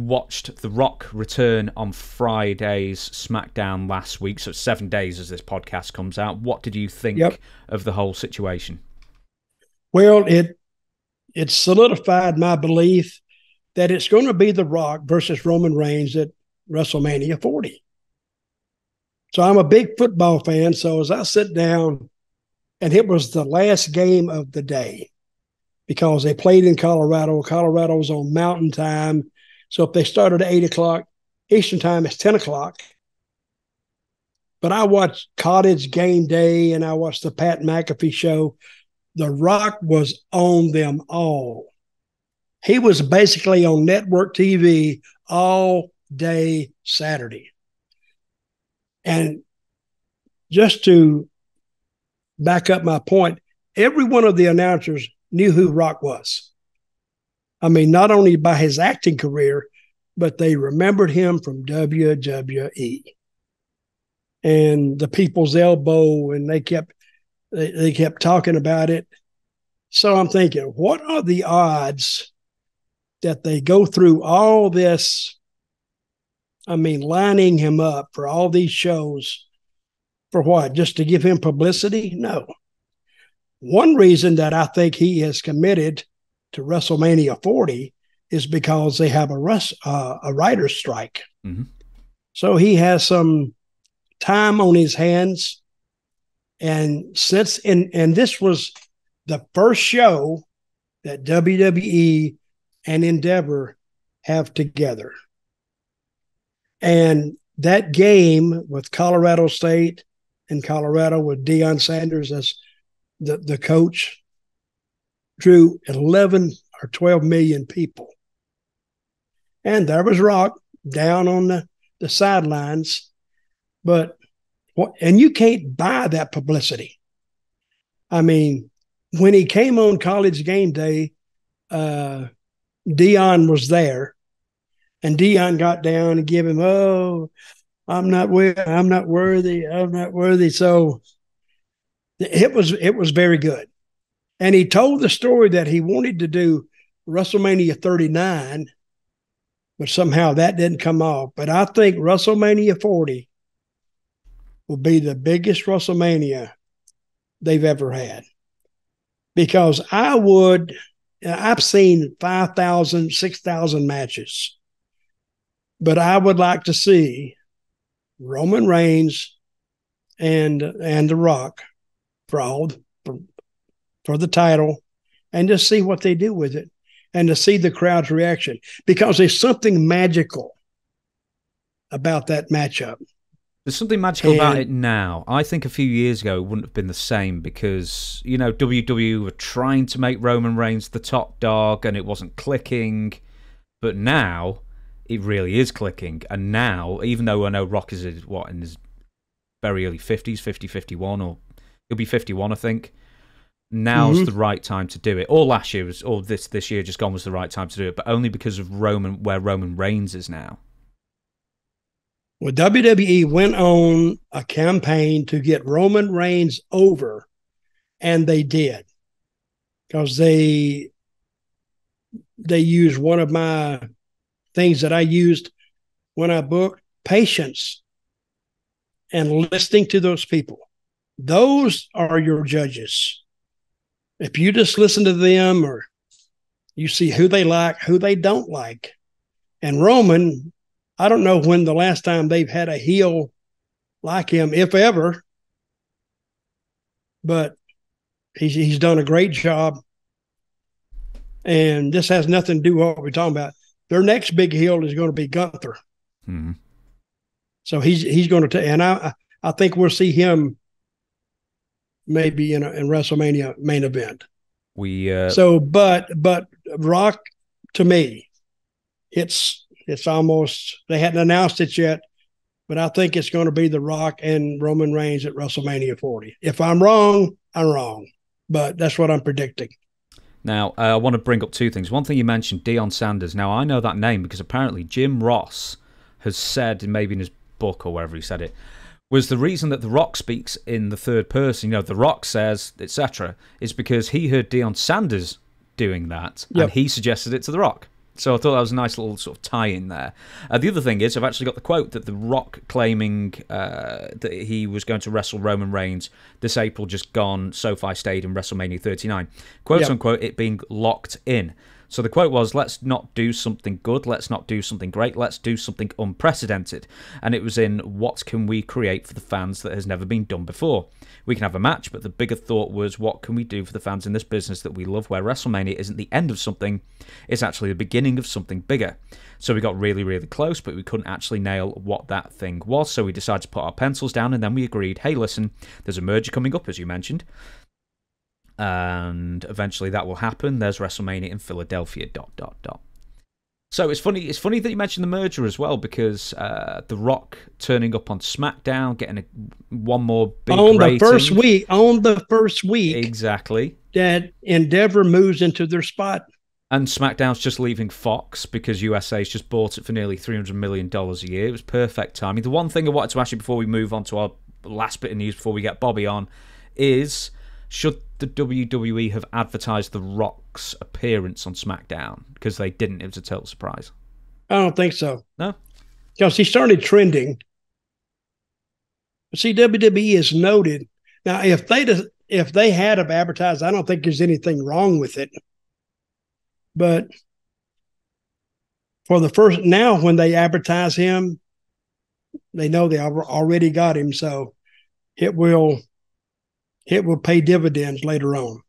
watched The Rock return on Friday's SmackDown last week, so 7 days as this podcast comes out. What did you think of the whole situation? Well, it solidified my belief that it's going to be The Rock versus Roman Reigns at WrestleMania 40. So I'm a big football fan. So as I sit down, and it was the last game of the day because they played in Colorado. Colorado was on Mountain Time. So if they started at 8 o'clock Eastern Time, it's 10 o'clock. But I watched Cottage Game Day and I watched the Pat McAfee show. The Rock was on them all. He was basically on network TV all day Saturday. And just to back up my point, every one of the announcers knew who Rock was. I mean, not only by his acting career, but they remembered him from WWE and the People's Elbow, and they kept talking about it. So I'm thinking, what are the odds that they go through all this? I mean, lining him up for all these shows for what? Just to give him publicity? No. One reason that I think he is committed to WrestleMania 40 is because they have a writer's strike. Mm-hmm. So he has some time on his hands. And this was the first show that WWE and Endeavor have together. And that game with Colorado State and Colorado with Deion Sanders as the coach drew 11 or 12 million people. And there was Rock down on the sidelines. And you can't buy that publicity. I mean, when he came on College Game Day, Deion was there. And Deion got down and gave him, I'm not worthy. So it was very good. And he told the story that he wanted to do WrestleMania 39, but somehow that didn't come off. But I think WrestleMania 40 will be the biggest WrestleMania they've ever had. Because I've seen 5,000, 6,000 matches. But I would like to see Roman Reigns and The Rock for the title, and just see what they do with it, and to see the crowd's reaction, because there's something magical about that matchup. There's something magical about it now. I think a few years ago it wouldn't have been the same because, WWE were trying to make Roman Reigns the top dog and it wasn't clicking. But now it really is clicking. And now, even though I know Rock is in his very early 50s, 50, 51, or he'll be 51, I think. Now's the right time to do it. Or last year this year just gone was the right time to do it, but only because of where Roman Reigns is now. Well, WWE went on a campaign to get Roman Reigns over, and they did, because they used one of my things that I used when I booked: patience and listening to those people. Those are your judges. If you just listen to them, or you see who they like, who they don't like. And Roman, I don't know when the last time they've had a heel like him, if ever, but he's done a great job. And this has nothing to do with what we're talking about. Their next big heel is going to be Gunther. Mm-hmm. So he's going to and I think we'll see him maybe in WrestleMania main event. But Rock, to me, it's almost, they hadn't announced it yet, but I think it's going to be The Rock and Roman Reigns at WrestleMania 40. If I'm wrong, I'm wrong, but that's what I'm predicting. Now, I want to bring up two things. One thing you mentioned, Deion Sanders. Now, I know that name because apparently Jim Ross has said, maybe in his book or wherever he said it, was the reason that The Rock speaks in the third person, The Rock says, etc., is because he heard Deion Sanders doing that, and he suggested it to The Rock. So I thought that was a nice little sort of tie-in there. The other thing is, I've actually got the quote that The Rock claiming that he was going to wrestle Roman Reigns this April just gone, SoFi Stadium, WrestleMania 39. Quote unquote, it being locked in. So the quote was, let's not do something good, let's not do something great, let's do something unprecedented. And it was in, what can we create for the fans that has never been done before? We can have a match, but the bigger thought was, what can we do for the fans in this business that we love, where WrestleMania isn't the end of something, it's actually the beginning of something bigger. So we got really, really close, but we couldn't actually nail what that thing was. So we decided to put our pencils down, and then we agreed, hey, listen, there's a merger coming up, as you mentioned. And eventually that will happen. There's WrestleMania in Philadelphia, ... So it's funny that you mentioned the merger as well, because The Rock turning up on SmackDown, getting one more big on rating. the first week. Exactly. That Endeavor moves into their spot. And SmackDown's just leaving Fox because USA's just bought it for nearly $300 million a year. It was perfect timing. The one thing I wanted to ask you before we move on to our last bit of news, before we get Bobby on, is, should the WWE have advertised The Rock's appearance on SmackDown? Because they didn't. It was a total surprise. I don't think so. No? Because he started trending. See, WWE is noted. Now, if they had have advertised, I don't think there's anything wrong with it. But for the first, now when they advertise him, they know they already got him. So it will pay dividends later on.